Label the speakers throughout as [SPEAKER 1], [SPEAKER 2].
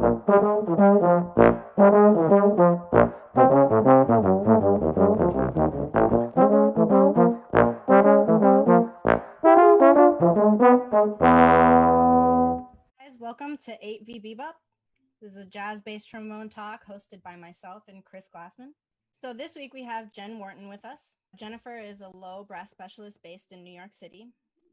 [SPEAKER 1] Guys, welcome to 8vbebop. This is a jazz-based trombone talk hosted by myself and Chris Glassman. So this week we have Jen Wharton with us. Jennifer is a low brass specialist based in New York City.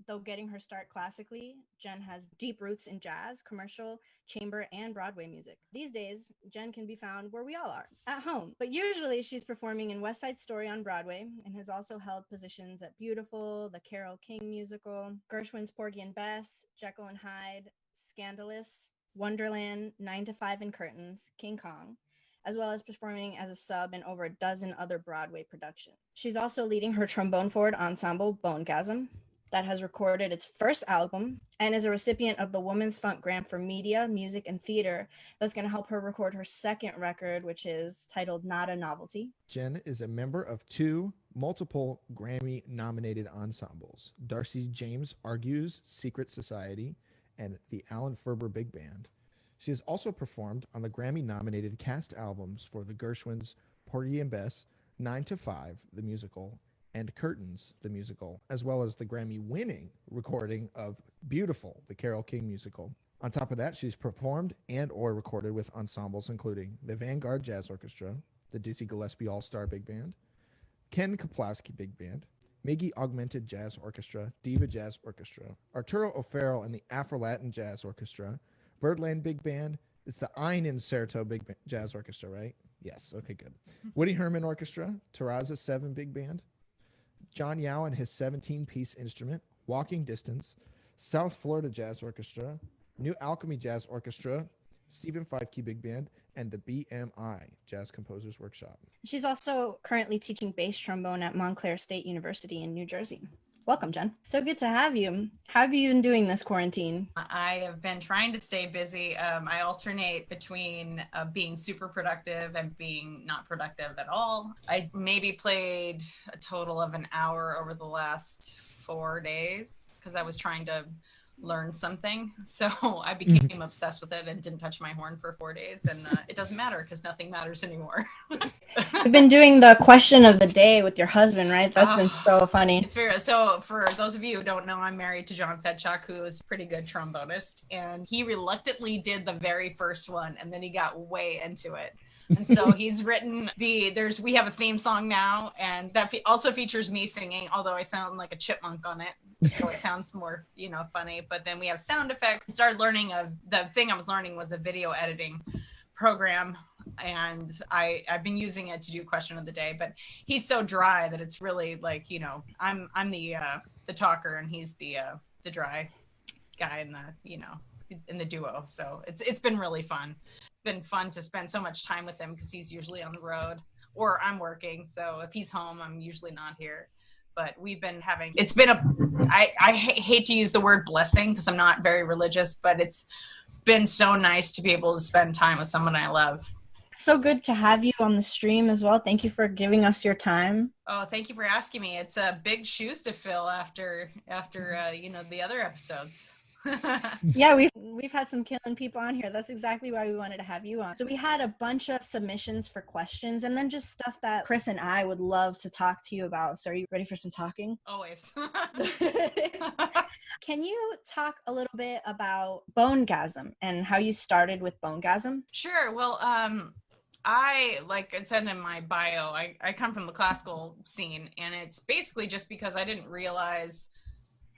[SPEAKER 1] Though getting her start classically, Jen has deep roots in jazz, commercial, chamber, and Broadway music. These days, Jen can be found where we all are, at home. But usually she's performing in West Side Story on Broadway and has also held positions at Beautiful, the Carole King musical, Gershwin's Porgy and Bess, Jekyll and Hyde, Scandalous, Wonderland, 9 to 5 and Curtains, King Kong, as well as performing as a sub in over a dozen other Broadway productions. She's also leading her trombone forward ensemble, Bonegasm, that has recorded its first album and is a recipient of the Women's Funk Grant for Media, Music, and Theater that's going to help her record her second record, which is titled Not a Novelty.
[SPEAKER 2] Jen is a member of two multiple Grammy-nominated ensembles, Darcy James Argue's Secret Society and the Alan Ferber Big Band. She has also performed on the Grammy-nominated cast albums for the Gershwins' Porgy and Bess, 9 to 5, the musical, and Curtains, the musical, as well as the Grammy-winning recording of Beautiful, the Carole King musical. On top of that, she's performed and or recorded with ensembles including the Vanguard Jazz Orchestra, the Dizzy Gillespie All-Star Big Band, Ken Kaplowski Big Band, Miggy Augmented Jazz Orchestra, Diva Jazz Orchestra, Arturo O'Farrell and the Afro-Latin Jazz Orchestra, Birdland Big Band. It's the Ein Incerto Jazz Orchestra, right? Yes, okay, good. Woody Herman Orchestra, Terraza 7 Big Band, John Yao and his 17-piece instrument, Walking Distance, South Florida Jazz Orchestra, New Alchemy Jazz Orchestra, Stephen Five-Key Big Band, and the BMI Jazz Composers Workshop.
[SPEAKER 1] She's also currently teaching bass trombone at Montclair State University in New Jersey. Welcome, Jen. So good to have you. How have you been doing this quarantine?
[SPEAKER 3] I have been trying to stay busy. I alternate between being super productive and being not productive at all. I maybe played a total of an hour over the last 4 days because I was trying to learn something. So I became obsessed with it and didn't touch my horn for 4 days. And it doesn't matter because nothing matters anymore.
[SPEAKER 1] You've been doing the question of the day with your husband, right? That's been so funny.
[SPEAKER 3] It's very, so for those of you who don't know, I'm married to John Fedchuk, who is a pretty good trombonist. And he reluctantly did the very first one. And then he got way into it. And so he's written we have a theme song now, and that also features me singing, although I sound like a chipmunk on it. So it sounds more, funny. But then we have sound effects. Started learning the thing I was learning was a video editing program. And I've been using it to do question of the day, but he's so dry that it's really like, I'm the talker and he's the dry guy in the duo. So it's been really fun. Been fun to spend so much time with him because he's usually on the road or I'm working. So if he's home, I'm usually not here. But we've been I hate to use the word blessing because I'm not very religious, but it's been so nice to be able to spend time with someone I love.
[SPEAKER 1] So good to have you on the stream as well. Thank you for giving us your time.
[SPEAKER 3] Oh, thank you for asking me. It's big shoes to fill after the other episodes.
[SPEAKER 1] Yeah, we've had some killing people on here. That's exactly why we wanted to have you on. So we had a bunch of submissions for questions and then just stuff that Chris and I would love to talk to you about. So are you ready for some talking?
[SPEAKER 3] Always.
[SPEAKER 1] Can you talk a little bit about Bonegasm and how you started with Bonegasm?
[SPEAKER 3] Sure. Well, I, like I said in my bio, I come from the classical scene, and it's basically just because I didn't realize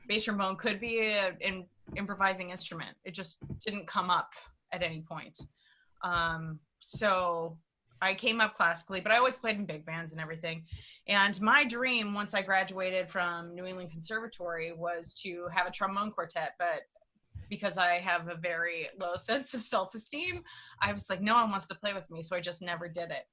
[SPEAKER 3] bass trombone could be an improvising instrument. It just didn't come up at any point. So I came up classically, but I always played in big bands and everything. And my dream once I graduated from New England Conservatory was to have a trombone quartet, but because I have a very low sense of self-esteem, I was like, no one wants to play with me. So I just never did it.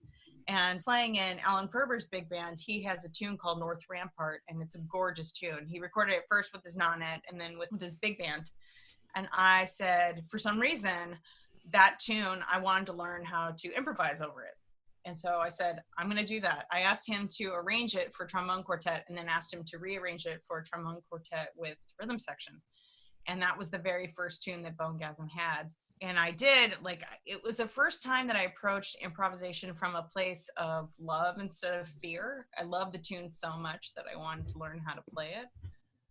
[SPEAKER 3] And playing in Alan Ferber's big band, he has a tune called North Rampart, and it's a gorgeous tune. He recorded it first with his nonet and then with his big band. And I said, for some reason, that tune, I wanted to learn how to improvise over it. And so I said, I'm going to do that. I asked him to arrange it for trombone quartet and then asked him to rearrange it for trombone quartet with rhythm section. And that was the very first tune that Bonegasm had. And I did, like, it was the first time that I approached improvisation from a place of love instead of fear. I love the tune so much that I wanted to learn how to play it.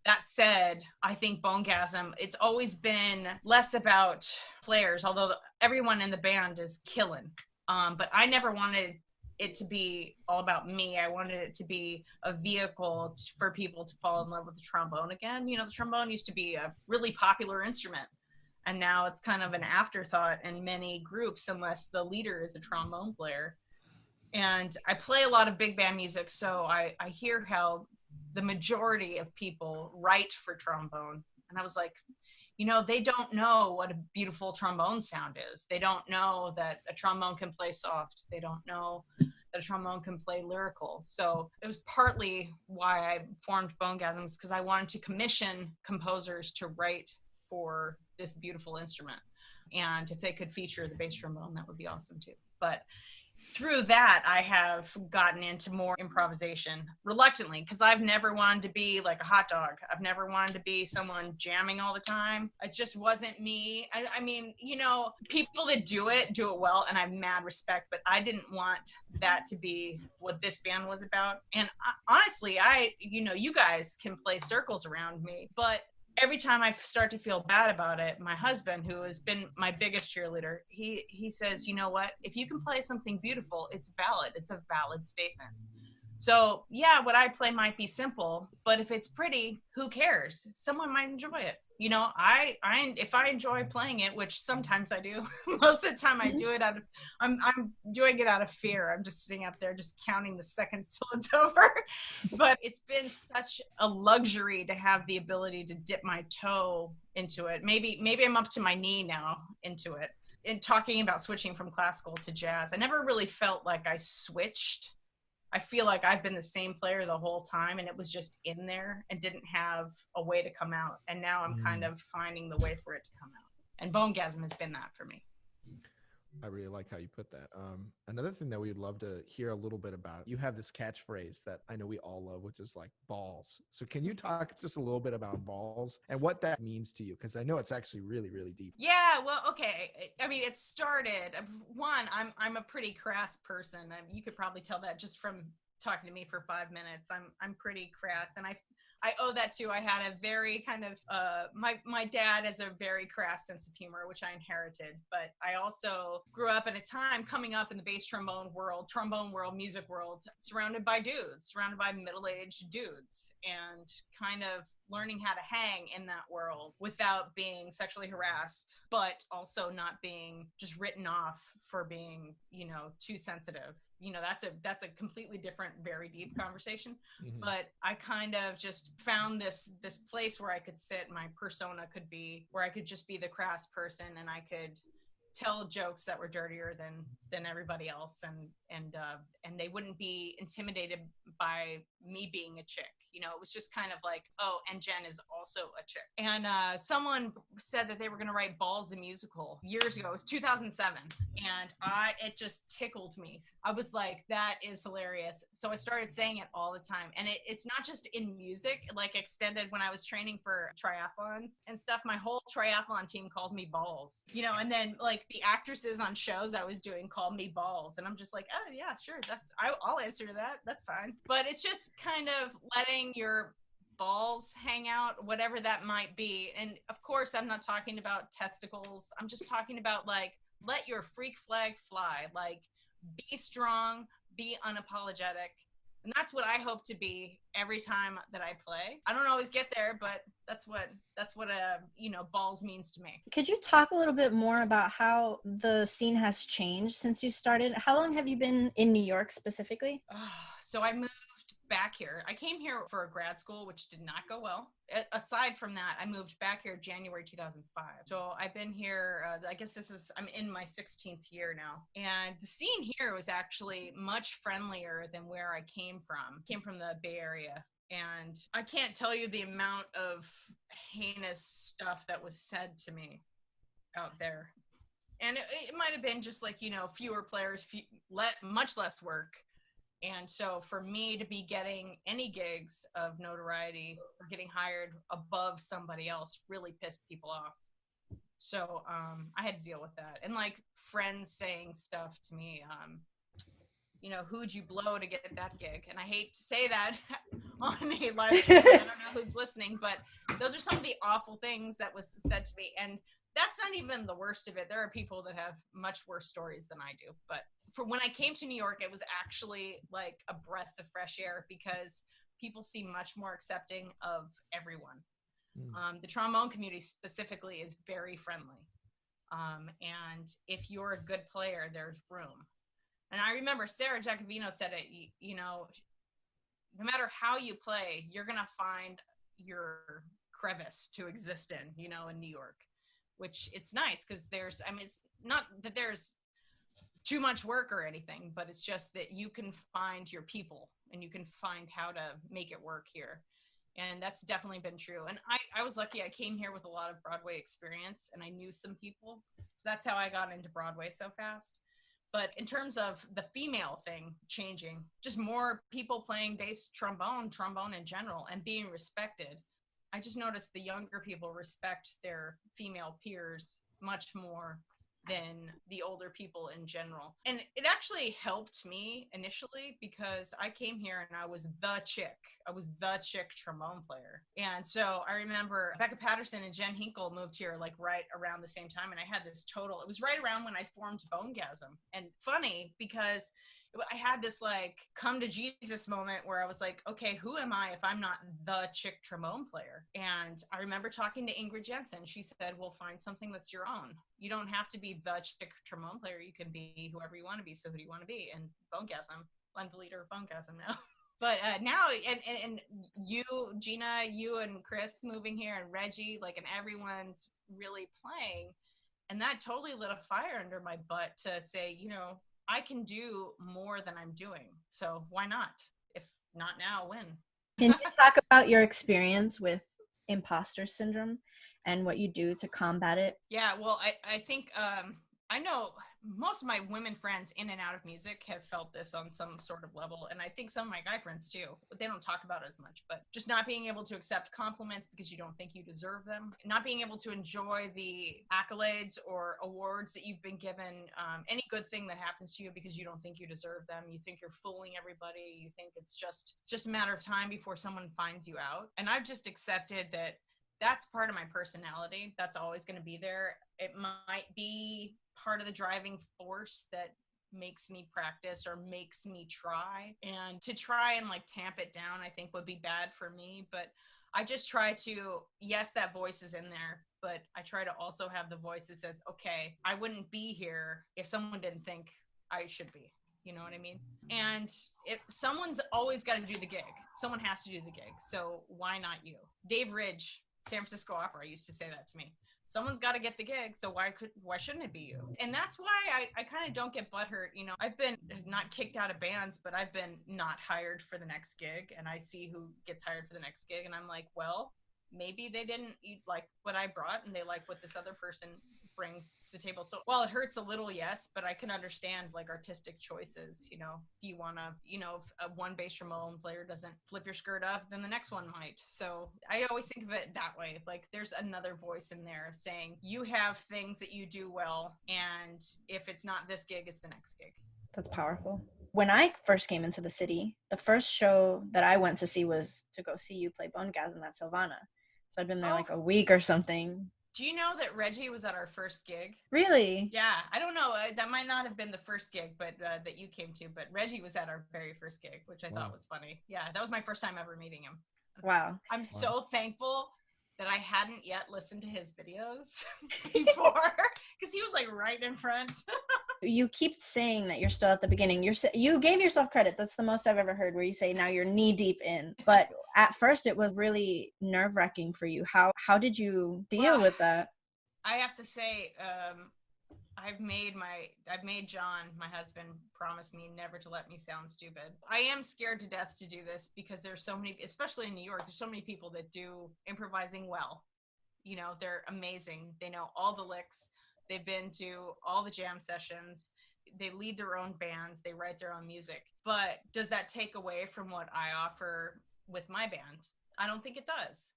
[SPEAKER 3] That said, I think Bonegasm, it's always been less about players, although everyone in the band is killing. But I never wanted it to be all about me. I wanted it to be a vehicle for people to fall in love with the trombone again. You know, the trombone used to be a really popular instrument, and now it's kind of an afterthought in many groups unless the leader is a trombone player. And I play a lot of big band music, so I hear how the majority of people write for trombone. And I was like, you know, they don't know what a beautiful trombone sound is. They don't know that a trombone can play soft. They don't know that a trombone can play lyrical. So it was partly why I formed Bonegasms, because I wanted to commission composers to write for this beautiful instrument. And if they could feature the bass trombone, that would be awesome too. But through that, I have gotten into more improvisation reluctantly, because I've never wanted to be like a hot dog. I've never wanted to be someone jamming all the time. It just wasn't me. I mean, you know, people that do it well, and I have mad respect, but I didn't want that to be what this band was about. And honestly, you know, you guys can play circles around me, but every time I start to feel bad about it, my husband, who has been my biggest cheerleader, he says, you know what, if you can play something beautiful, it's valid. It's a valid statement. So yeah, what I play might be simple, but if it's pretty, who cares? Someone might enjoy it. You know, if I enjoy playing it, which sometimes I do, most of the time I do it out of, I'm doing it out of fear. I'm just sitting up there just counting the seconds till it's over. But it's been such a luxury to have the ability to dip my toe into it. Maybe I'm up to my knee now into it. In talking about switching from classical to jazz, I never really felt like I switched. I feel like I've been the same player the whole time, and it was just in there and didn't have a way to come out. And now I'm kind of finding the way for it to come out. And Bonegasm has been that for me.
[SPEAKER 2] I really like how you put that. Another thing that we would love to hear a little bit about, you have this catchphrase that I know we all love, which is like balls. So can you talk just a little bit about balls and what that means to you? Because I know it's actually really, really deep.
[SPEAKER 3] Yeah, well, okay. I mean, it started, one, I'm a pretty crass person. You could probably tell that just from talking to me for 5 minutes. I'm pretty crass, and I owe that to, I had a very kind of, my dad has a very crass sense of humor, which I inherited, but I also grew up at a time coming up in the bass trombone world, music world, surrounded by dudes, surrounded by middle-aged dudes, and kind of learning how to hang in that world without being sexually harassed, but also not being just written off for being, you know, too sensitive. You know, that's a completely different, very deep conversation. Mm-hmm. But I kind of just found this place where I could sit, my persona could be, where I could just be the crass person, and I could tell jokes that were dirtier than everybody else, and they wouldn't be intimidated by me being a chick. You know, it was just kind of like, oh, and Jen is also a chick. And someone said that they were going to write Balls the musical years ago. It was 2007, and it just tickled me. I was like, that is hilarious. So I started saying it all the time, and it's not just in music, like extended when I was training for triathlons and stuff. My whole triathlon team called me Balls, you know, and then like the actresses on shows I was doing called me Balls, and I'm just like, oh yeah, sure, I'll answer to that, that's fine. But it's just kind of letting your balls hang out, whatever that might be. And of course, I'm not talking about testicles. I'm just talking about like, let your freak flag fly, like be strong, be unapologetic. And that's what I hope to be every time that I play. I don't always get there, but that's what you know, balls means to me.
[SPEAKER 1] Could you talk a little bit more about how the scene has changed since you started? How long have you been in New York specifically?
[SPEAKER 3] So I moved back here. I came here for a grad school, which did not go well. Aside from that, I moved back here January 2005. So I've been here, I guess I'm in my 16th year now. And the scene here was actually much friendlier than where I came from. Came from the Bay Area. And I can't tell you the amount of heinous stuff that was said to me out there. And it might have been just like, you know, fewer players, much less work. And so for me to be getting any gigs of notoriety or getting hired above somebody else really pissed people off. So I had to deal with that. And like friends saying stuff to me, you know, who'd you blow to get that gig? And I hate to say that on a live stream. I don't know who's listening, but those are some of the awful things that was said to me. And that's not even the worst of it. There are people that have much worse stories than I do. But for when I came to New York, it was actually like a breath of fresh air because people seem much more accepting of everyone. The trombone community specifically is very friendly. And if you're a good player, there's room. And I remember Sarah Giacovino said it, you know, no matter how you play, you're going to find your crevice to exist in, you know, in New York, which it's nice because there's, I mean, it's not that there's too much work or anything, but it's just that you can find your people and you can find how to make it work here. And that's definitely been true. And I was lucky. I came here with a lot of Broadway experience and I knew some people. So that's how I got into Broadway so fast. But in terms of the female thing changing, just more people playing bass trombone in general, and being respected. I just noticed the younger people respect their female peers much more than the older people in general. And it actually helped me initially because I came here and I was the chick. I was the chick trombone player. And so I remember Becca Patterson and Jen Hinkle moved here like right around the same time. And I had this total, it was right around when I formed Bonegasm. And funny because I had this like come to Jesus moment where I was like, okay, who am I if I'm not the chick trombone player? And I remember talking to Ingrid Jensen. She said, well, find something that's your own. You don't have to be the chick trombone player. You can be whoever you want to be. So who do you want to be? And Bonegasm, I'm the leader of Bonegasm now. But now, and you, Gina, you and Chris moving here and Reggie, like, and everyone's really playing. And that totally lit a fire under my butt to say, you know, I can do more than I'm doing. So why not? If not now, when?
[SPEAKER 1] Can you talk about your experience with imposter syndrome and what you do to combat it?
[SPEAKER 3] Yeah, well, I think I know most of my women friends in and out of music have felt this on some sort of level. And I think some of my guy friends too. They don't talk about it as much, but just not being able to accept compliments because you don't think you deserve them. Not being able to enjoy the accolades or awards that you've been given, any good thing that happens to you because you don't think you deserve them. You think you're fooling everybody. You think it's just a matter of time before someone finds you out. And I've just accepted that that's part of my personality. That's always going to be there. It might be part of the driving force that makes me practice or makes me try. And to try and like tamp it down, I think would be bad for me. But I just try to, yes, that voice is in there, but I try to also have the voice that says, okay, I wouldn't be here if someone didn't think I should be. You know what I mean? And if someone's always got to do the gig, someone has to do the gig. So why not you? Dave Ridge, San Francisco Opera used to say that to me. Someone's got to get the gig, so why shouldn't it be you? And that's why I kind of don't get butthurt. You know, I've been not kicked out of bands, but I've been not hired for the next gig, and I see who gets hired for the next gig, and I'm like, well, maybe they didn't like what I brought, and they like what this other person brings to the table. So while it hurts a little, yes, but I can understand like artistic choices. You know, if you want to, you know, if a one bass trombone player doesn't flip your skirt up, then the next one might. So I always think of it that way. Like there's another voice in there saying you have things that you do well, and if it's not this gig, it's the next gig.
[SPEAKER 1] That's powerful. When I first came into the city, the first show that I went to see was to go see you play Bonegasm at Silvana. So I'd been there like a week or something.
[SPEAKER 3] Do you know that Reggie was at our first gig?
[SPEAKER 1] Really?
[SPEAKER 3] Yeah, I don't know. That might not have been the first gig, but that you came to. But Reggie was at our very first gig, which I thought was funny. Yeah, that was my first time ever meeting him.
[SPEAKER 1] Wow.
[SPEAKER 3] I'm so thankful that I hadn't yet listened to his videos before, because he was like right in front.
[SPEAKER 1] You keep saying that you're still at the beginning. You gave yourself credit. That's the most I've ever heard, where you say now you're knee deep in. But at first it was really nerve-wracking for you. How did you deal with that?
[SPEAKER 3] I have to say, I've made John, my husband, promise me never to let me sound stupid. I am scared to death to do this because there's so many, especially in New York, there's so many people that do improvising well. You know, they're amazing. They know all the licks. They've been to all the jam sessions. They lead their own bands. They write their own music. But does that take away from what I offer with my band? I don't think it does.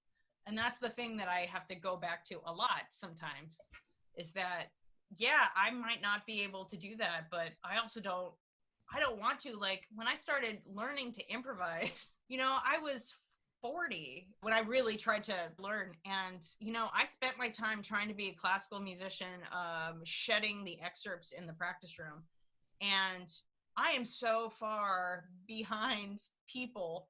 [SPEAKER 3] And that's the thing that I have to go back to a lot sometimes. is that, yeah, I might not be able to do that, but I also I don't want to. Like, when I started learning to improvise, I was 40 when I really tried to learn. And, I spent my time trying to be a classical musician, shedding the excerpts in the practice room. And I am so far behind people,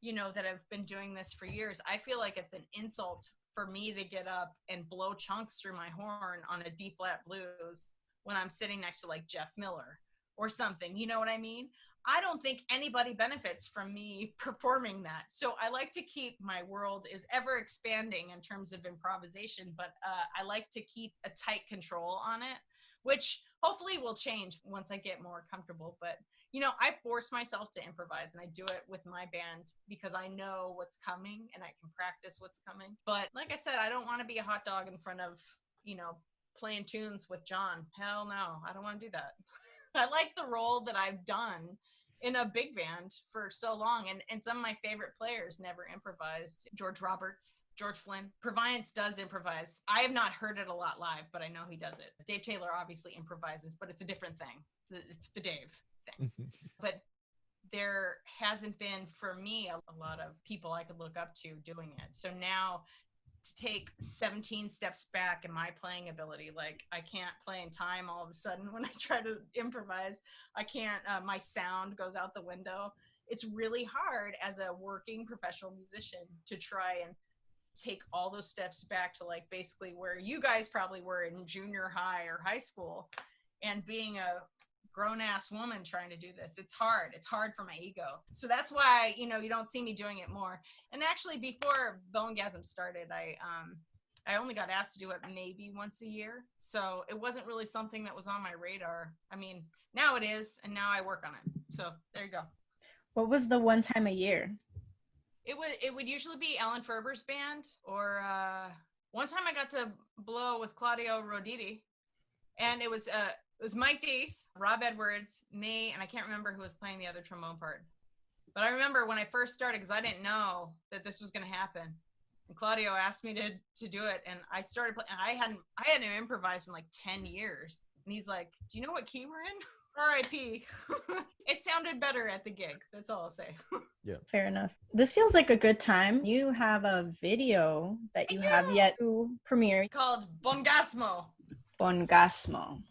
[SPEAKER 3] that have been doing this for years. I feel like it's an insult for me to get up and blow chunks through my horn on a D flat blues when I'm sitting next to like Jeff Miller or something. You know what I mean? I don't think anybody benefits from me performing that. So I like to keep, my world is ever expanding in terms of improvisation, but I like to keep a tight control on it, which hopefully will change once I get more comfortable. But, I force myself to improvise, and I do it with my band because I know what's coming and I can practice what's coming. But like I said, I don't want to be a hot dog in front of, playing tunes with John. Hell no, I don't want to do that. I like the role that I've done in a big band for so long. And some of my favorite players never improvised. George Roberts, George Flynn. Proviance does improvise. I have not heard it a lot live, but I know he does it. Dave Taylor obviously improvises, but it's a different thing. It's the Dave thing. But there hasn't been, for me, a lot of people I could look up to doing it. So now, to take 17 steps back in my playing ability, like I can't play in time all of a sudden when I try to improvise. I can't, my sound goes out the window. It's really hard as a working professional musician to try and take all those steps back to like basically where you guys probably were in junior high or high school, and being a grown-ass woman trying to do this. It's hard for my ego. So that's why, you don't see me doing it more. And actually, before Bonegasm started, I only got asked to do it maybe once a year. So it wasn't really something that was on my radar. I mean, now it is, and now I work on it. So there you go.
[SPEAKER 1] What was the one time a year?
[SPEAKER 3] It would usually be Alan Ferber's band, or one time I got to blow with Claudio Roditi, and it was Mike Deese, Rob Edwards, me, and I can't remember who was playing the other trombone part. But I remember when I first started, because I didn't know that this was going to happen, and Claudio asked me to do it, and I started playing. And I hadn't improvised in like 10 years, and he's like, "Do you know what key we're in?" R.I.P. It sounded better at the gig. That's all I'll say.
[SPEAKER 2] Yeah.
[SPEAKER 1] Fair enough. This feels like a good time. You have a video that you have yet to premiere
[SPEAKER 3] Called Bonegasmo.
[SPEAKER 1] Bonegasmo.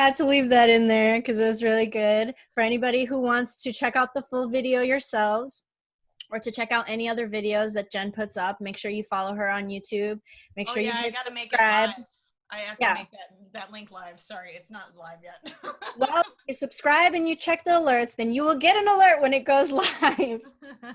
[SPEAKER 1] had to leave that in there because it was really good. For anybody who wants to check out the full video yourselves or to check out any other videos that Jen puts up, make sure you follow her on YouTube. Make sure you
[SPEAKER 3] I
[SPEAKER 1] hit
[SPEAKER 3] gotta
[SPEAKER 1] subscribe.
[SPEAKER 3] make it live. I have to make that link live. Sorry, it's not live yet.
[SPEAKER 1] Well, you subscribe and you check the alerts, then you will get an alert when it goes live.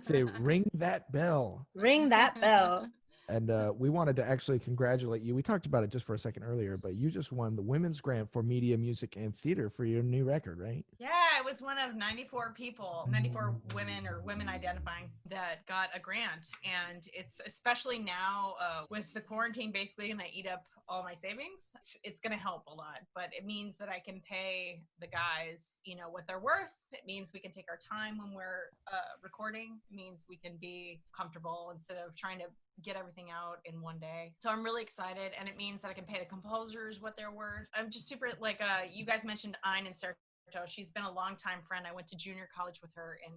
[SPEAKER 2] Say, ring that bell.
[SPEAKER 1] Ring that bell.
[SPEAKER 2] And we wanted to actually congratulate you. We talked about it just for a second earlier, but you just won the Women's Grant for Media, Music, and Theater for your new record, right?
[SPEAKER 3] Yeah, I was one of 94 people, 94 women or women identifying that got a grant. And it's especially now with the quarantine basically going to eat up all my savings. It's going to help a lot, but it means that I can pay the guys, you know, what they're worth. It means we can take our time when we're recording. It means we can be comfortable instead of trying to get everything out in one day. So I'm really excited, and it means that I can pay the composers what they're worth. I'm just super, like, you guys mentioned Ein and Sarah. She's been a longtime friend. I went to junior college with her in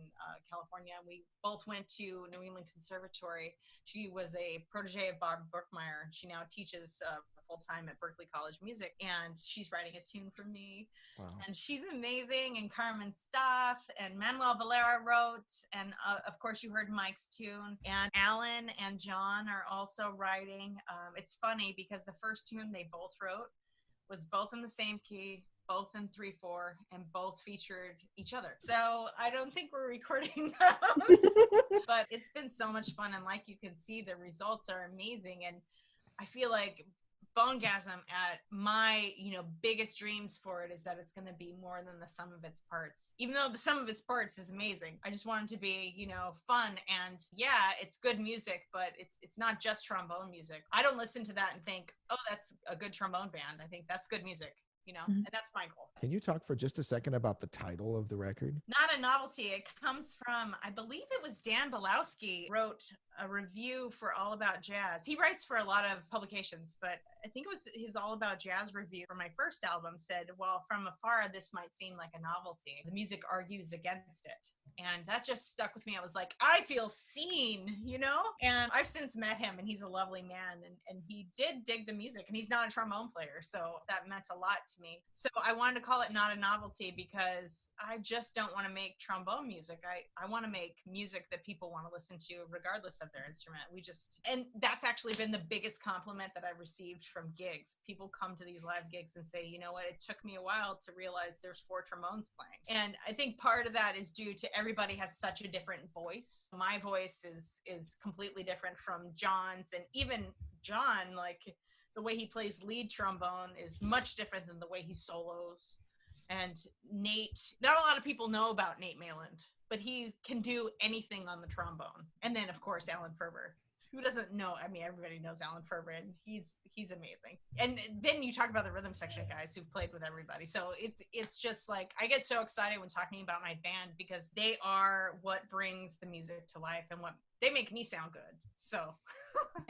[SPEAKER 3] California. We both went to New England Conservatory. She was a protege of Bob Brookmeyer. She now teaches full-time at Berklee College of Music, and she's writing a tune for me. Wow. And she's amazing, and Carmen Staff, and Manuel Valera wrote, and of course you heard Mike's tune, and Alan and John are also writing. It's funny because the first tune they both wrote was both in the same key, both in 3/4, and both featured each other. So I don't think we're recording those, but it's been so much fun. And like you can see, the results are amazing. And I feel like Bonegasm, at my, you know, biggest dreams for it is that it's going to be more than the sum of its parts. Even though the sum of its parts is amazing, I just want it to be, you know, fun. And yeah, it's good music, but it's not just trombone music. I don't listen to that and think, oh, that's a good trombone band. I think that's good music. You know, and that's my goal.
[SPEAKER 2] Can you talk for just a second about the title of the record?
[SPEAKER 3] Not a Novelty. It comes from, I believe it was Dan Belowski wrote a review for All About Jazz. He writes for a lot of publications, but I think it was his All About Jazz review for my first album said, well, from afar, this might seem like a novelty. The music argues against it. And that just stuck with me. I was like, I feel seen, you know? And I've since met him, and he's a lovely man, and he did dig the music, and he's not a trombone player, so that meant a lot to me. So I wanted to call it Not a Novelty because I just don't want to make trombone music. I want to make music that people want to listen to regardless of their instrument. And that's actually been the biggest compliment that I've received from gigs. People come to these live gigs and say, you know what, it took me a while to realize there's 4 trombones playing. And I think part of that is due to everybody has such a different voice. My voice is completely different from John's, and even John, like, the way he plays lead trombone is much different than the way he solos. And Nate, not a lot of people know about Nate Mayland, but he can do anything on the trombone. And then, of course, Alan Ferber. Who doesn't know? I mean, everybody knows Alan Ferber, and he's amazing. And then you talk about the rhythm section guys who've played with everybody. So it's just like, I get so excited when talking about my band because they are what brings the music to life and what they make me sound good. So,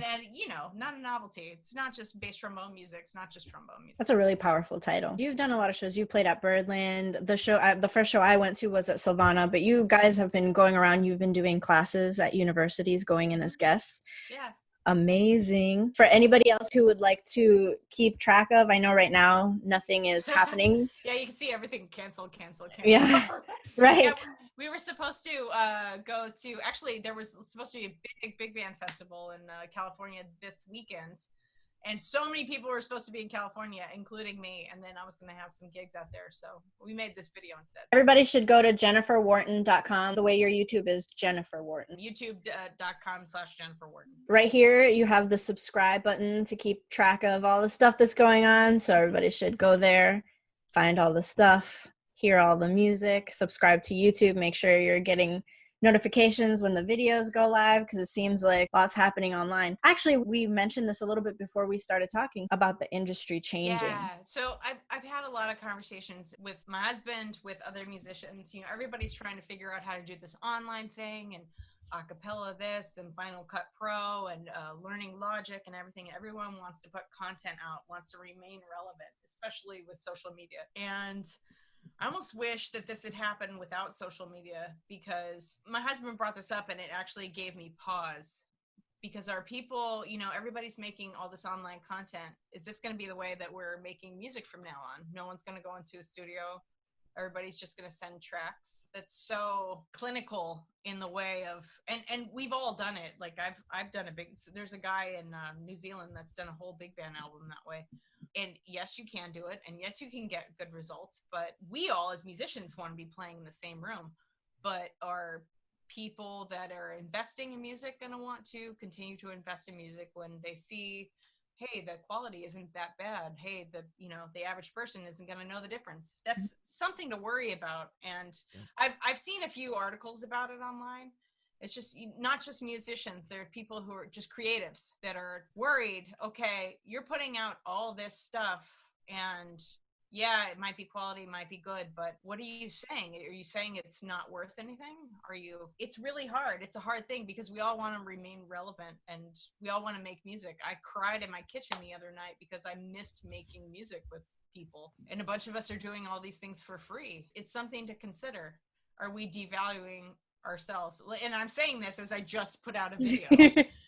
[SPEAKER 3] and you know, Not a Novelty. It's not just bass trombone music. It's not just trombone music.
[SPEAKER 1] That's a really powerful title. You've done a lot of shows. You played at Birdland. The first show I went to was at Sylvana, but you guys have been going around. You've been doing classes at universities, going in as guests.
[SPEAKER 3] Yeah.
[SPEAKER 1] Amazing. For anybody else who would like to keep track of, I know right now nothing is happening.
[SPEAKER 3] Yeah, you can see everything canceled.
[SPEAKER 1] Yeah, right.
[SPEAKER 3] Yeah, we were supposed to go to, actually there was supposed to be a big band festival in California this weekend, and so many people were supposed to be in California, including me, and then I was going to have some gigs out there, so we made this video instead.
[SPEAKER 1] Everybody should go to jenniferwharton.com. The way your YouTube is Jennifer Wharton.
[SPEAKER 3] youtube.com/Jennifer Wharton.
[SPEAKER 1] Right here you have the subscribe button to keep track of all the stuff that's going on, so everybody should go there, find all the stuff, hear all the music, subscribe to YouTube, make sure you're getting notifications when the videos go live, because it seems like lots happening online. Actually, we mentioned this a little bit before we started talking about the industry changing.
[SPEAKER 3] Yeah, so I've had a lot of conversations with my husband, with other musicians. You know, everybody's trying to figure out how to do this online thing and acapella this and Final Cut Pro and learning Logic and everything. Everyone wants to put content out, wants to remain relevant, especially with social media. And I almost wish that this had happened without social media, because my husband brought this up and it actually gave me pause, because our people, you know, everybody's making all this online content. Is this going to be the way that we're making music from now on? No one's going to go into a studio. Everybody's just going to send tracks. That's so clinical in the way of, and we've all done it. Like I've done there's a guy in New Zealand that's done a whole big band album that way. And yes, you can do it. And yes, you can get good results, but we all as musicians want to be playing in the same room. But are people that are investing in music going to want to continue to invest in music when they see, hey, the quality isn't that bad. Hey, the average person isn't going to know the difference. That's something to worry about. And I've seen a few articles about it online. It's just not just musicians. There are people who are just creatives that are worried. Okay, you're putting out all this stuff, and yeah, it might be quality, might be good, but what are you saying? Are you saying it's not worth anything? It's really hard. It's a hard thing because we all want to remain relevant and we all want to make music. I cried in my kitchen the other night because I missed making music with people. And a bunch of us are doing all these things for free. It's something to consider. Are we devaluing ourselves? And I'm saying this as I just put out a video.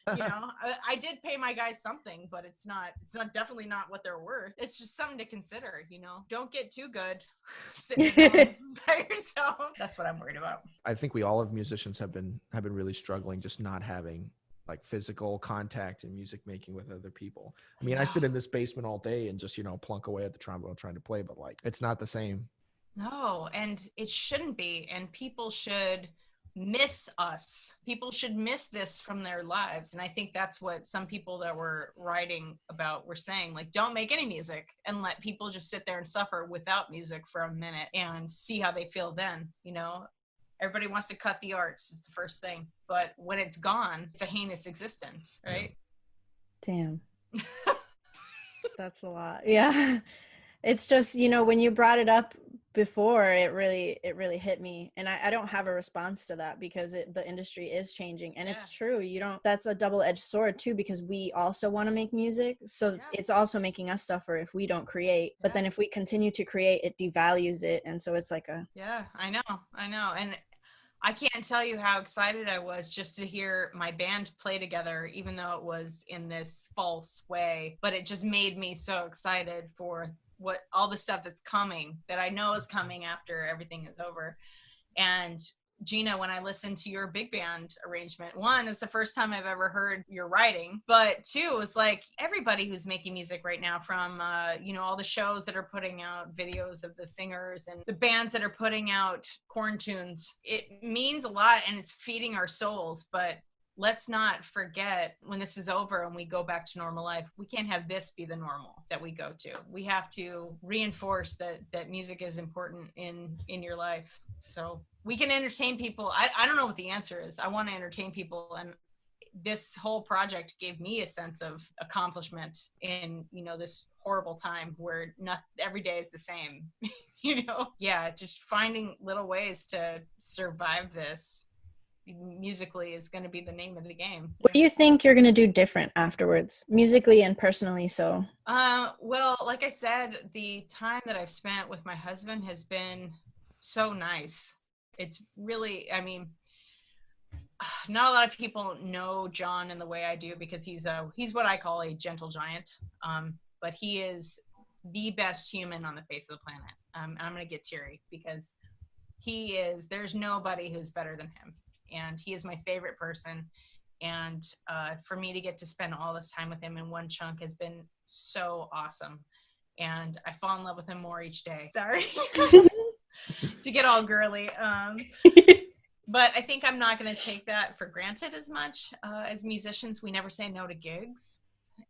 [SPEAKER 3] You know, I did pay my guys something, but it's not definitely not what they're worth. It's just something to consider, you know. Don't get too good sitting down by yourself. That's what I'm worried about.
[SPEAKER 2] I think we all as musicians have been really struggling just not having like physical contact and music making with other people. I mean, I sit in this basement all day and just, you know, plunk away at the trombone trying to play, but like it's not the same.
[SPEAKER 3] No, and it shouldn't be. And people should miss us. People should miss this from their lives. And I think that's what some people that were writing about were saying, like, don't make any music and let people just sit there and suffer without music for a minute and see how they feel then. You know, everybody wants to cut the arts is the first thing, but when it's gone, it's a heinous existence, right?
[SPEAKER 1] Damn. That's a lot. Yeah. It's just, you know, when you brought it up before, it really hit me. And I don't have a response to that because the industry is changing. And it's true. That's a double-edged sword too, because we also want to make music. So it's also making us suffer if we don't create. But then if we continue to create, it devalues it. And so it's like
[SPEAKER 3] I know. And I can't tell you how excited I was just to hear my band play together, even though it was in this false way. But it just made me so excited for what all the stuff that's coming, that I know is coming after everything is over. And Gina, when I listened to your big band arrangement, one, it's the first time I've ever heard your writing, but two, it's like everybody who's making music right now, from all the shows that are putting out videos of the singers and the bands that are putting out corn tunes, it means a lot and it's feeding our souls. But let's not forget, when this is over and we go back to normal life, we can't have this be the normal that we go to. We have to reinforce that music is important in your life. So we can entertain people. I don't know what the answer is. I want to entertain people. And this whole project gave me a sense of accomplishment in, this horrible time where every day is the same, just finding little ways to survive this musically is going to be the name of the game.
[SPEAKER 1] What do you think you're going to do different afterwards, musically and personally? So
[SPEAKER 3] well, like I said, the time that I've spent with my husband has been so nice. It's really, not a lot of people know John in the way I do, because he's what I call a gentle giant, but he is the best human on the face of the planet. I'm going to get teary because there's nobody who's better than him. And he is my favorite person. And for me to get to spend all this time with him in one chunk has been so awesome. And I fall in love with him more each day. Sorry. To get all girly. But I think I'm not going to take that for granted as much. As musicians, we never say no to gigs.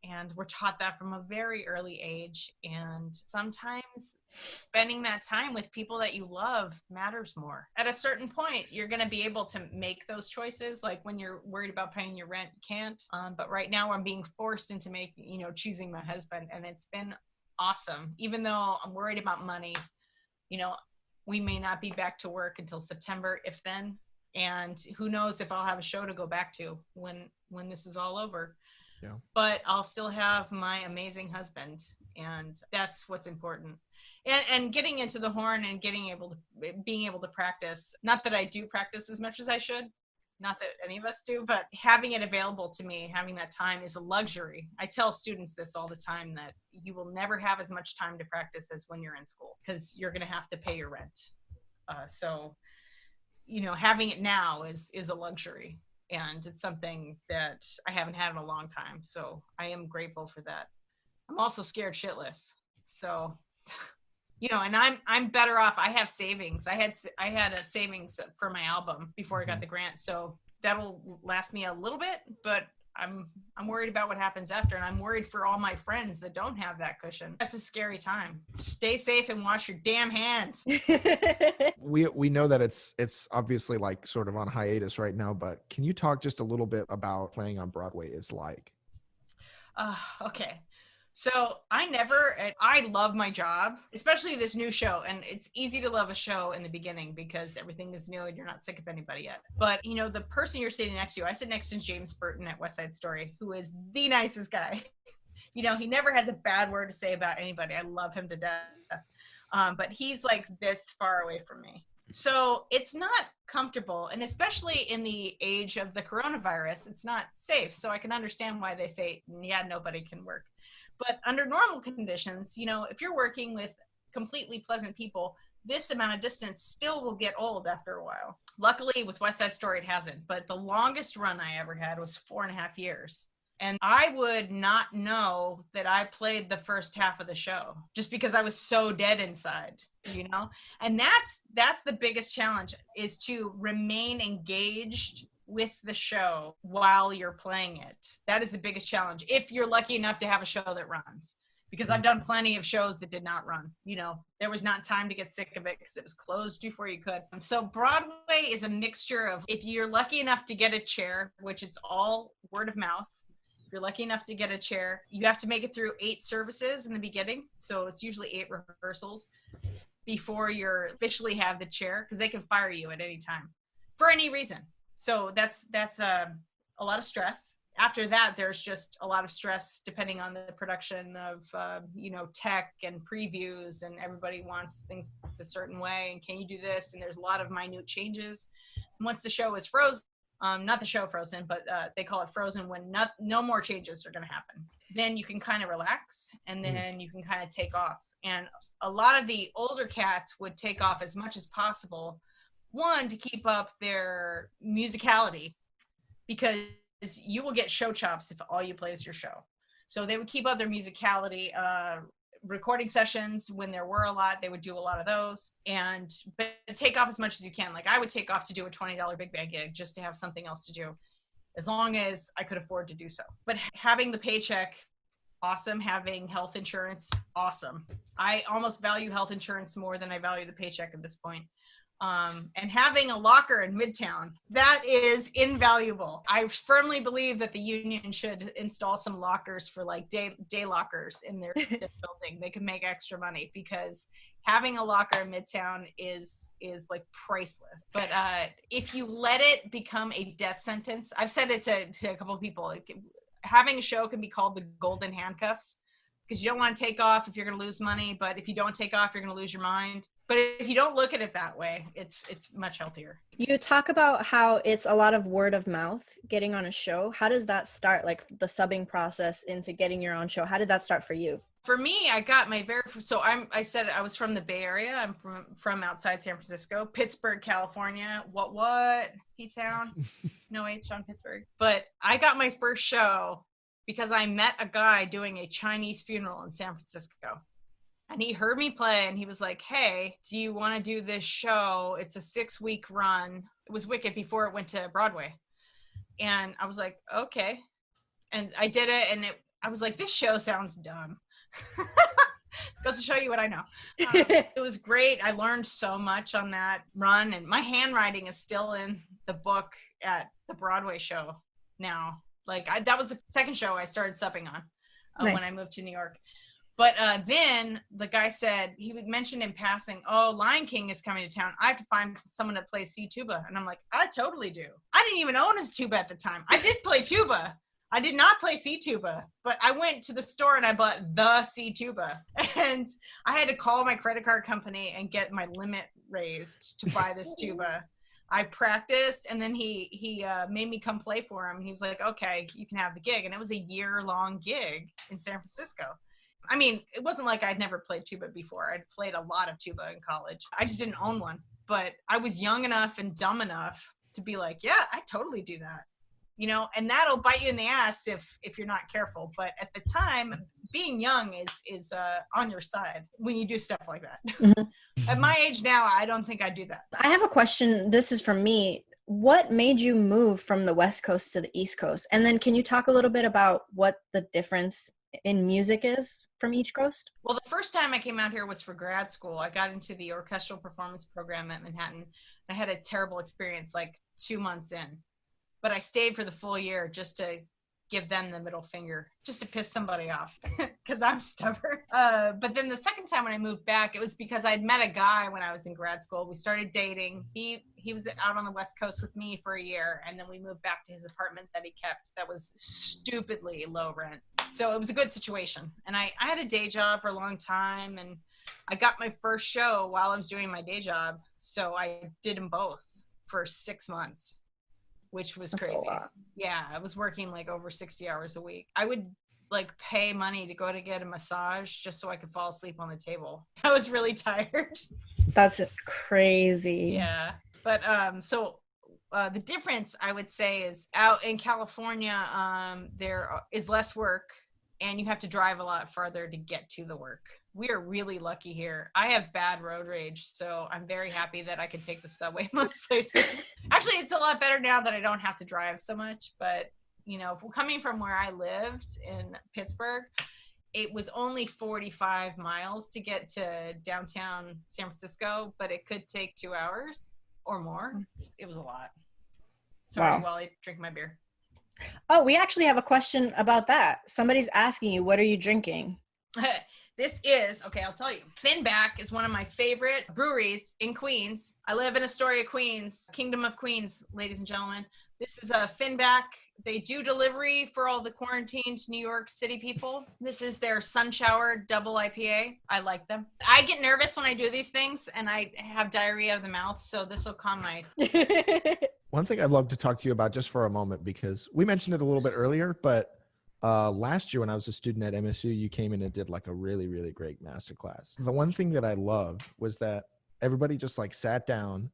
[SPEAKER 3] And we're taught that from a very early age. And sometimes spending that time with people that you love matters more. At a certain point, you're going to be able to make those choices. Like when you're worried about paying your rent, you can't. But right now I'm being forced into choosing my husband. And it's been awesome. Even though I'm worried about money, we may not be back to work until September, if then. And who knows if I'll have a show to go back to when this is all over. Yeah. But I'll still have my amazing husband, and that's what's important. And getting into the horn and being able to practice. Not that I do practice as much as I should, Not that any of us do, but having it available to me, having that time is a luxury. I tell students this all the time, that you will never have as much time to practice as when you're in school, because you're going to have to pay your rent. So, having it now is a luxury, and it's something that I haven't had in a long time. So I am grateful for that. I'm also scared shitless. So, and I'm better off. I have savings. I had a savings for my album before I got the grant. So that'll last me a little bit, but I'm worried about what happens after, and I'm worried for all my friends that don't have that cushion. That's a scary time. Stay safe and wash your damn hands.
[SPEAKER 2] We know that it's obviously like sort of on hiatus right now, but can you talk just a little bit about playing on Broadway is like?
[SPEAKER 3] Okay. So I love my job, especially this new show. And it's easy to love a show in the beginning because everything is new and you're not sick of anybody yet. But, the person you're sitting next to, I sit next to James Burton at West Side Story, who is the nicest guy. He never has a bad word to say about anybody. I love him to death. But he's like this far away from me. So it's not comfortable. And especially in the age of the coronavirus, it's not safe. So I can understand why they say, yeah, nobody can work. But under normal conditions, if you're working with completely pleasant people, this amount of distance still will get old after a while. Luckily, with West Side Story, it hasn't. But the longest run I ever had was 4.5 years. And I would not know that I played the first half of the show just because I was so dead inside, And that's the biggest challenge, is to remain engaged with the show while you're playing it. That is the biggest challenge, if you're lucky enough to have a show that runs. Because I've done plenty of shows that did not run. There was not time to get sick of it because it was closed before you could. So Broadway is a mixture of, if you're lucky enough to get a chair, which it's all word of mouth, if you're lucky enough to get a chair, you have to make it through 8 services in the beginning. So it's usually 8 rehearsals before you officially have the chair, because they can fire you at any time for any reason. So that's a lot of stress. After that, there's just a lot of stress depending on the production of, tech and previews, and everybody wants things a certain way. And can you do this? And there's a lot of minute changes. And once the show is frozen, not the show frozen, but they call it frozen when no more changes are going to happen. Then you can kind of relax, and then you can kind of take off. And a lot of the older cats would take off as much as possible. One, to keep up their musicality, because you will get show chops if all you play is your show. So they would keep up their musicality. Recording sessions, when there were a lot, they would do a lot of those, but take off as much as you can. Like I would take off to do a $20 big band gig just to have something else to do, as long as I could afford to do so. But having the paycheck, awesome. Having health insurance, awesome. I almost value health insurance more than I value the paycheck at this point. And having a locker in Midtown, that is invaluable. I firmly believe that the union should install some lockers for like day lockers in their building. They can make extra money, because having a locker in Midtown is like priceless. But if you let it become a death sentence, I've said it to a couple of people, having a show can be called the golden handcuffs, because you don't want to take off if you're going to lose money, but if you don't take off, you're going to lose your mind. But if you don't look at it that way, it's much healthier.
[SPEAKER 1] You talk about how it's a lot of word of mouth getting on a show. How does that start, like the subbing process into getting your own show? How did that start for you?
[SPEAKER 3] For me, I got my I said I was from the Bay Area. I'm from outside San Francisco, Pittsburgh, California. What? P-Town? No H on Pittsburgh. But I got my first show because I met a guy doing a Chinese funeral in San Francisco. And he heard me play, and he was like, hey, do you want to do this show? It's a 6-week run. It was Wicked before it went to Broadway. And I was like, okay. And I did it, and I was like, this show sounds dumb. Goes to show you what I know. It was great. I learned so much on that run, and my handwriting is still in the book at the Broadway show now. Like that was the second show I started subbing on
[SPEAKER 1] Nice.
[SPEAKER 3] When I moved to New York. But then the guy said, he mentioned in passing, oh, Lion King is coming to town. I have to find someone that plays C-tuba. And I'm like, I totally do. I didn't even own a tuba at the time. I did play tuba. I did not play C-tuba, but I went to the store and I bought the C-tuba. And I had to call my credit card company and get my limit raised to buy this tuba. I practiced, and then he made me come play for him. He was like, okay, you can have the gig. And it was a year-long gig in San Francisco. I mean, it wasn't like I'd never played tuba before. I'd played a lot of tuba in college. I just didn't own one. But I was young enough and dumb enough to be like, yeah, I totally do that. You know, and that'll bite you in the ass if you're not careful. But at the time, being young is on your side when you do stuff like that. Mm-hmm. At my age now, I don't think I'd do that.
[SPEAKER 1] I have a question. This is from me. What made you move from the West Coast to the East Coast? And then can you talk a little bit about what the difference in music is from each coast?
[SPEAKER 3] Well, the first time I came out here was for grad school. I got into the orchestral performance program at Manhattan. I had a terrible experience like 2 months in. But I stayed for the full year just to give them the middle finger, just to piss somebody off, because I'm stubborn. But then the second time when I moved back, it was because I'd met a guy when I was in grad school. We started dating. He was out on the West Coast with me for a year, and then we moved back to his apartment that he kept that was stupidly low rent. So it was a good situation. And I had a day job for a long time, and I got my first show while I was doing my day job. So I did them both for 6 months. Which was crazy. Yeah, I was working like over 60 hours a week. I would like pay money to go to get a massage just so I could fall asleep on the table. I was really tired.
[SPEAKER 1] That's crazy.
[SPEAKER 3] Yeah. But so the difference I would say is out in California, there is less work and you have to drive a lot farther to get to the work. We are really lucky here. I have bad road rage, so I'm very happy that I can take the subway most places. Actually, it's a lot better now that I don't have to drive so much, but you know, coming from where I lived in Pittsburgh, it was only 45 miles to get to downtown San Francisco, but it could take 2 hours or more. It was a lot. Sorry, while I drink my beer.
[SPEAKER 1] Oh, we actually have a question about that. Somebody's asking you, what are you drinking?
[SPEAKER 3] This is, okay, I'll tell you. Finback is one of my favorite breweries in Queens. I live in Astoria, Queens, Kingdom of Queens, ladies and gentlemen. This is a Finback. They do delivery for all the quarantined New York City people. This is their Sunshower Double IPA. I like them. I get nervous when I do these things, and I have diarrhea of the mouth, so this will calm my...
[SPEAKER 2] One thing I'd love to talk to you about just for a moment, because we mentioned it a little bit earlier, but last year when I was a student at MSU, you came in and did like a really, really great masterclass. The one thing that I loved was that everybody just like sat down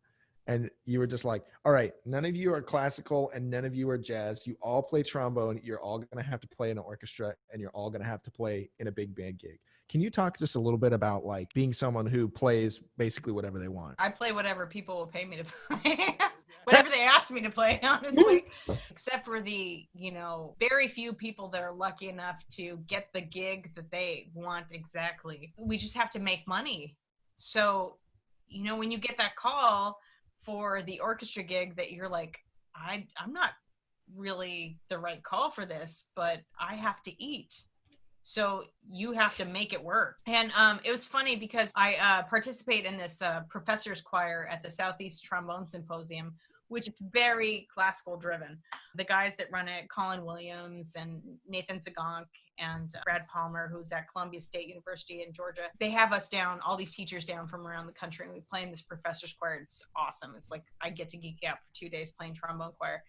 [SPEAKER 2] and you were just like, all right, none of you are classical and none of you are jazz. You all play trombone. You're all going to have to play in an orchestra and you're all going to have to play in a big band gig. Can you talk just a little bit about like being someone who plays basically whatever they want?
[SPEAKER 3] I play whatever people will pay me to play. Whatever they ask me to play, honestly. Except for the, you know, very few people that are lucky enough to get the gig that they want exactly. We just have to make money. So, you know, when you get that call for the orchestra gig that you're like, I'm not really the right call for this, but I have to eat. So you have to make it work. And it was funny because I participate in this professor's choir at the Southeast Trombone Symposium, which is very classical driven. The guys that run it, Colin Williams and Nathan Zagonk and Brad Palmer, who's at Columbia State University in Georgia, they have us down, all these teachers down from around the country, and we play in this professor's choir. It's awesome. It's like I get to geek out for 2 days playing trombone choir.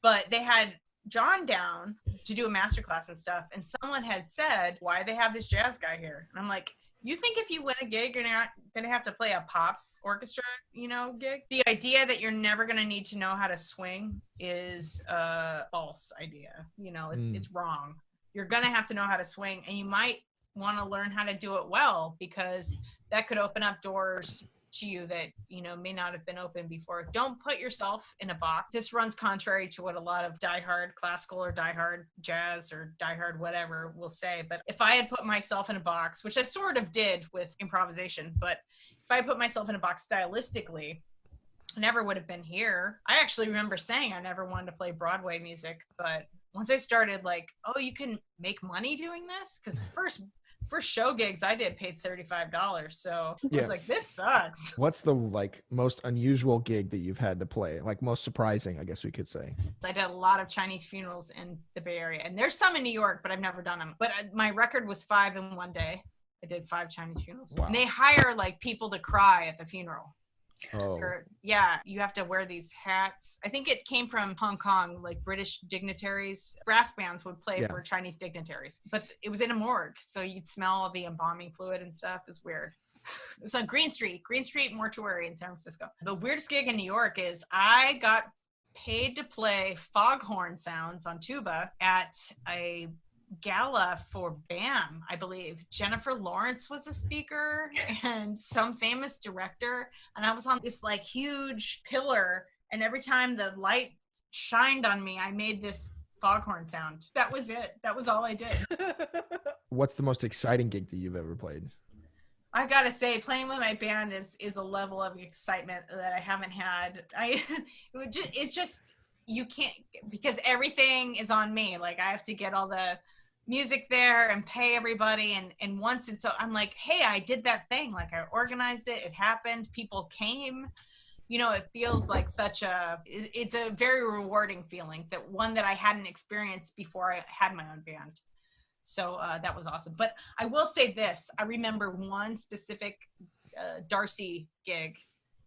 [SPEAKER 3] But they had John down to do a masterclass and stuff, and someone had said, why they have this jazz guy here? And I'm like, you think if you win a gig, you're not going to have to play a pops orchestra, you know, gig? The idea that you're never going to need to know how to swing is a false idea. You know, it's wrong. You're going to have to know how to swing, and you might want to learn how to do it well, because that could open up doors to you that, you know, may not have been open before. Don't put yourself in a box. This runs contrary to what a lot of diehard classical or diehard jazz or diehard whatever will say. But if I had put myself in a box, which I sort of did with improvisation, but if I put myself in a box stylistically, I never would have been here. I actually remember saying I never wanted to play Broadway music, but once I started like, oh, you can make money doing this? Because the first show gigs I did paid $35. So I was like, this sucks.
[SPEAKER 2] What's the like most unusual gig that you've had to play? Like most surprising, I guess we could say.
[SPEAKER 3] I did a lot of Chinese funerals in the Bay Area, and there's some in New York, but I've never done them. But my record was 5 in one day. I did 5 Chinese funerals. Wow. And they hire like people to cry at the funeral.
[SPEAKER 2] Oh,
[SPEAKER 3] Yeah, you have to wear these hats. I think it came from Hong Kong, like British dignitaries. Brass bands would play for Chinese dignitaries, but it was in a morgue, so you'd smell all the embalming fluid and stuff. It's weird. It was on Green Street Mortuary in San Francisco. The weirdest gig in New York is I got paid to play foghorn sounds on tuba at a gala for BAM, I believe. Jennifer Lawrence was a speaker and some famous director, and I was on this like huge pillar, and every time the light shined on me, I made this foghorn sound. That was it. That was all I did.
[SPEAKER 2] What's the most exciting gig that you've ever played?
[SPEAKER 3] I gotta say, playing with my band is a level of excitement that I haven't had. It's just, you can't, because everything is on me. Like, I have to get all the music there and pay everybody, and once it's, I'm like, hey, I did that thing, like I organized it, it happened, people came, it feels like it's a very rewarding feeling, that one that I hadn't experienced before I had my own band. So that was awesome. But I will say this, I remember one specific Darcy gig.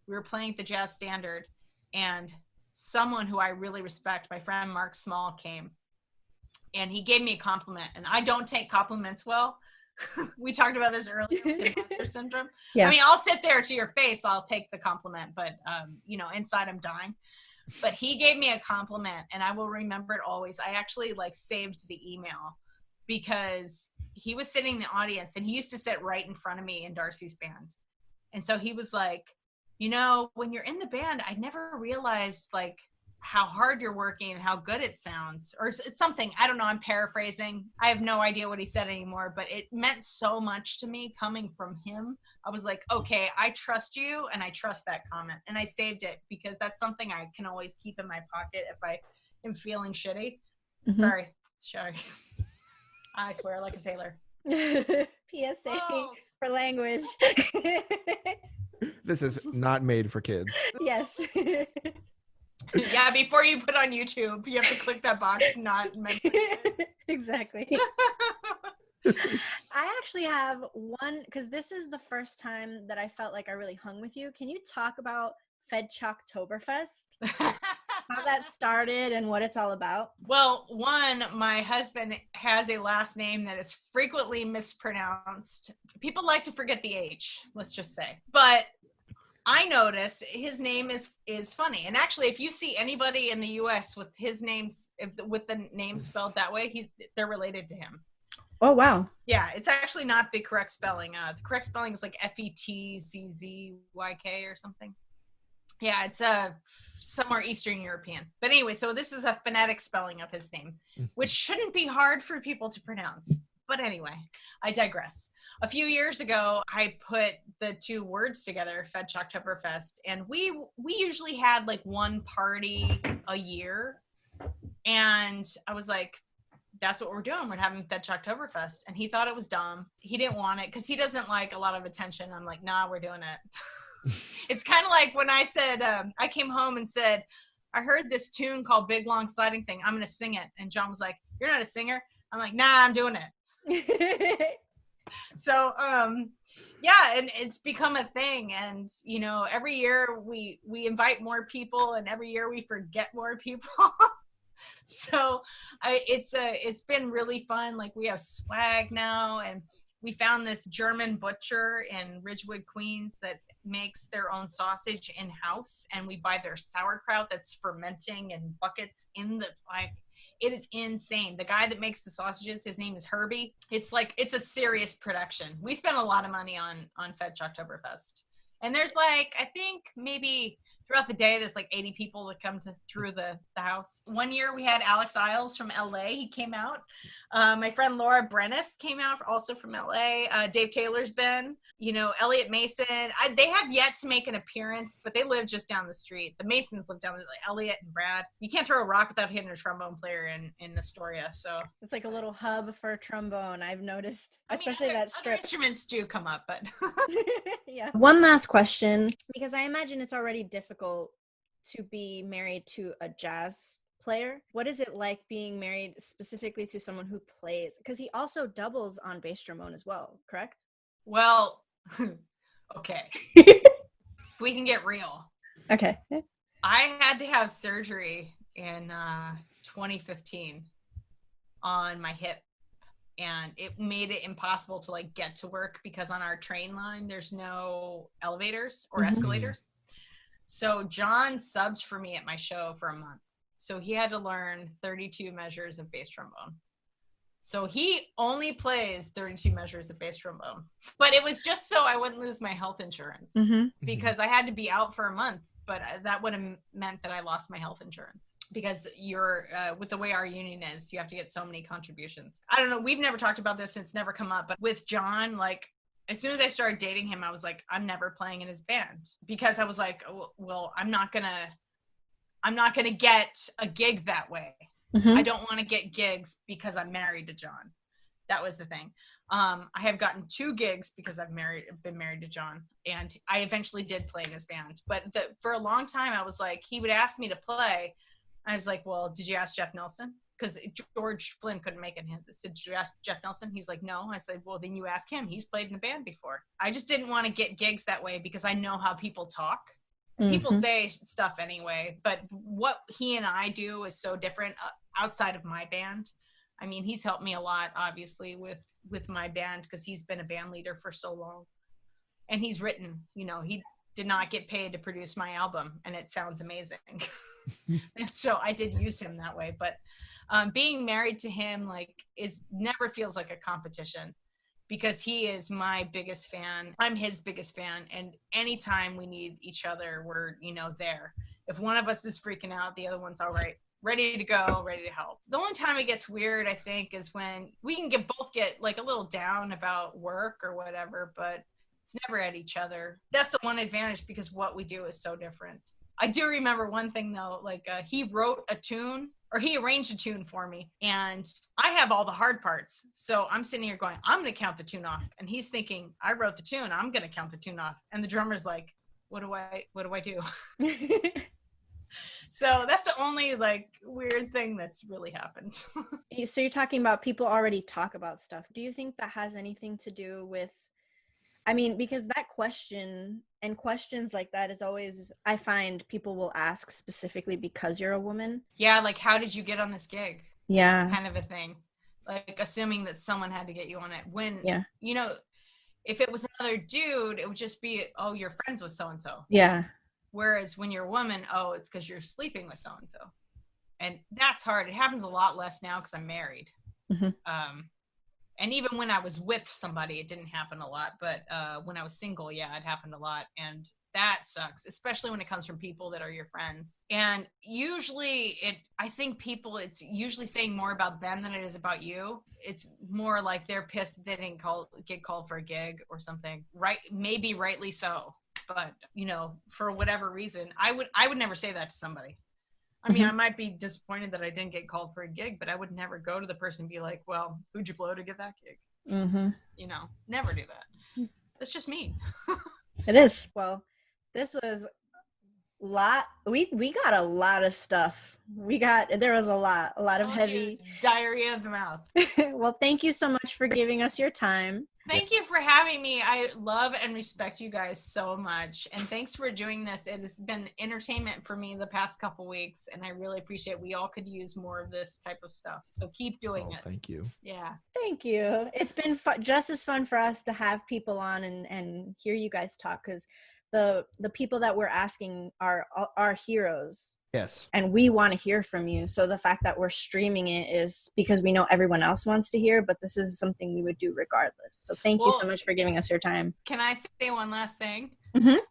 [SPEAKER 3] We were playing at the Jazz Standard, and someone who I really respect, my friend Mark Small, came. And he gave me a compliment, and I don't take compliments well. We talked about this earlier with imposter syndrome. Yeah. I mean, I'll sit there to your face, I'll take the compliment, but inside I'm dying. But he gave me a compliment, and I will remember it always. I actually saved the email, because he was sitting in the audience, and he used to sit right in front of me in Darcy's band. And so he was like, when you're in the band, I never realized how hard you're working and how good it sounds, or it's something, I don't know, I'm paraphrasing. I have no idea what he said anymore, but it meant so much to me coming from him. I was like, okay, I trust you, and I trust that comment, and I saved it, because that's something I can always keep in my pocket if I am feeling shitty. Mm-hmm. Sorry. I swear like a sailor.
[SPEAKER 1] PSA for language.
[SPEAKER 2] This is not made for kids.
[SPEAKER 1] Yes.
[SPEAKER 3] Yeah, before you put on YouTube, you have to click that box, not meant for kids.
[SPEAKER 1] Exactly. I actually have one, because this is the first time that I felt like I really hung with you. Can you talk about FedChalktoberfest? How that started and what it's all about?
[SPEAKER 3] Well, one, my husband has a last name that is frequently mispronounced. People like to forget the H, let's just say. But I notice his name is funny. And actually, if you see anybody in the U.S. with his names, with the name spelled that way, they're related to him.
[SPEAKER 1] Oh, wow.
[SPEAKER 3] Yeah, it's actually not the correct spelling. The correct spelling is like Fetczzyk or something. Yeah, it's somewhere Eastern European. But anyway, so this is a phonetic spelling of his name, which shouldn't be hard for people to pronounce. But anyway, I digress. A few years ago, I put the two words together, FedChalktoberfest, and we usually had one party a year. And I was like, that's what we're doing. We're having FedChalktoberfest. And he thought it was dumb. He didn't want it because he doesn't like a lot of attention. I'm like, nah, we're doing it. It's kind of like when I said, I came home and said, I heard this tune called Big Long Sliding Thing. I'm going to sing it. And John was like, you're not a singer? I'm like, nah, I'm doing it. So, yeah, and it's become a thing. And, every year we invite more people, and every year we forget more people. So it's been really fun. We have swag now, and we found this German butcher in Ridgewood, Queens, that makes their own sausage in-house, and we buy their sauerkraut that's fermenting in buckets in the it is insane. The guy that makes the sausages, his name is Herbie. It's a serious production. We spent a lot of money on FedChalktoberfest. And there's I think maybe throughout the day, there's 80 people that come through the house. One year we had Alex Isles from LA. He came out. My friend Laura Brennis came out also from LA. Dave Taylor's been, Elliot Mason. They have yet to make an appearance, but they live just down the street. The Masons live down the Elliot and Brad. You can't throw a rock without hitting a trombone player in Astoria. So
[SPEAKER 1] it's like a little hub for trombone, I've noticed, especially that strip.
[SPEAKER 3] Other instruments do come up, but
[SPEAKER 1] yeah. One last question, because I imagine it's already difficult to be married to a jazz player. What is it like being married specifically to someone who plays? Because he also doubles on bass trombone as well, correct?
[SPEAKER 3] Well, okay. We can get real.
[SPEAKER 1] Okay.
[SPEAKER 3] I had to have surgery in 2015 on my hip, and it made it impossible to like get to work because on our train line there's no elevators or escalators. So John subbed for me at my show for a month. So he had to learn 32 measures of bass trombone. So he only plays 32 measures of bass trombone. But it was just so I wouldn't lose my health insurance because I had to be out for a month. But that would have meant that I lost my health insurance because you're with the way our union is, you have to get so many contributions. I don't know. We've never talked about this and it's never come up. But with John, like as soon as I started dating him, I was like, I'm never playing in his band because I was like, well, I'm not gonna get a gig that way. I don't want to get gigs because I'm married to John. That was the thing. I have gotten 2 gigs because I've been married to John, and I eventually did play in his band. But for a long time, I was like, he would ask me to play. I was like, well, did you ask Jeff Nelson? Because George Flynn couldn't make it. I said, did you ask Jeff Nelson? He's like, no. I said, well, then you ask him. He's played in a band before. I just didn't want to get gigs that way because I know how people talk. People say stuff anyway, but what he and I do is so different outside of my band. I mean, he's helped me a lot, obviously, with my band because he's been a band leader for so long. And he's written, he did not get paid to produce my album, and it sounds amazing. And so I did use him that way. But being married to him, never feels like a competition. Because he is my biggest fan. I'm his biggest fan. And anytime we need each other, we're, there. If one of us is freaking out, the other one's all right, ready to go, ready to help. The only time it gets weird, I think, is when we can both get like a little down about work or whatever, but it's never at each other. That's the one advantage because what we do is so different. I do remember one thing though, he wrote a tune or he arranged a tune for me and I have all the hard parts. So I'm sitting here going, I'm going to count the tune off. And he's thinking, I wrote the tune. I'm going to count the tune off. And the drummer's like, what do I do? So that's the only weird thing that's really happened.
[SPEAKER 1] So you're talking about people already talk about stuff. Do you think that has anything to do with, because that question and questions like that is always, I find people will ask specifically because you're a woman.
[SPEAKER 3] Yeah. How did you get on this gig?
[SPEAKER 1] Yeah.
[SPEAKER 3] Kind of a thing. Assuming that someone had to get you on it when,
[SPEAKER 1] yeah.
[SPEAKER 3] If it was another dude, it would just be, oh, you're friends with so-and-so.
[SPEAKER 1] Yeah.
[SPEAKER 3] Whereas when you're a woman, oh, it's because you're sleeping with so-and-so. And that's hard. It happens a lot less now because I'm married. And even when I was with somebody, it didn't happen a lot. But when I was single, yeah, it happened a lot. And that sucks, especially when it comes from people that are your friends. And usually I think it's usually saying more about them than it is about you. It's more like they're pissed that they didn't get called for a gig or something. Right. Maybe rightly so. But, for whatever reason, I would never say that to somebody. I mean, I might be disappointed that I didn't get called for a gig, but I would never go to the person and be like, well, who'd you blow to get that gig? Never do that. That's just mean.
[SPEAKER 1] It is. Well, this was we got a lot of stuff. There was a lot of heavy
[SPEAKER 3] diarrhea of the mouth.
[SPEAKER 1] Well, thank you so much for giving us your time.
[SPEAKER 3] Thank you for having me. I love and respect you guys so much. And thanks for doing this. It has been entertainment for me the past couple weeks. And I really appreciate it. We all could use more of this type of stuff. So keep doing it.
[SPEAKER 2] Thank you.
[SPEAKER 3] Yeah.
[SPEAKER 1] Thank you. It's been just as fun for us to have people on and hear you guys talk because the people that we're asking are heroes.
[SPEAKER 2] Yes.
[SPEAKER 1] And we want to hear from you. So the fact that we're streaming it is because we know everyone else wants to hear, but this is something we would do regardless. So thank you so much for giving us your time.
[SPEAKER 3] Can I say one last thing?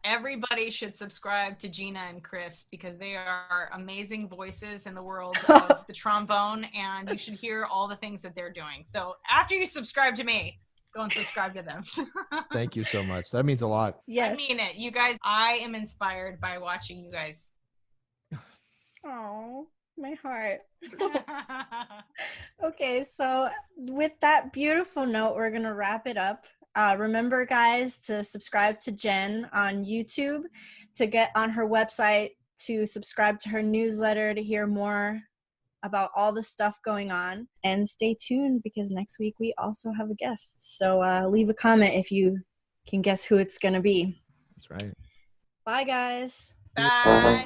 [SPEAKER 3] Everybody should subscribe to Gina and Chris because they are amazing voices in the world of the trombone, and you should hear all the things that they're doing. So after you subscribe to me, go and subscribe to them.
[SPEAKER 2] Thank you so much. That means a lot.
[SPEAKER 1] Yes.
[SPEAKER 3] I mean it. You guys, I am inspired by watching you guys.
[SPEAKER 1] Oh, my heart. Okay, so with that beautiful note, we're going to wrap it up. Remember, guys, to subscribe to Jen on YouTube, to get on her website, to subscribe to her newsletter, to hear more about all the stuff going on. And stay tuned because next week we also have a guest. So leave a comment if you can guess who it's going to be.
[SPEAKER 2] That's right.
[SPEAKER 1] Bye, guys.
[SPEAKER 3] Bye.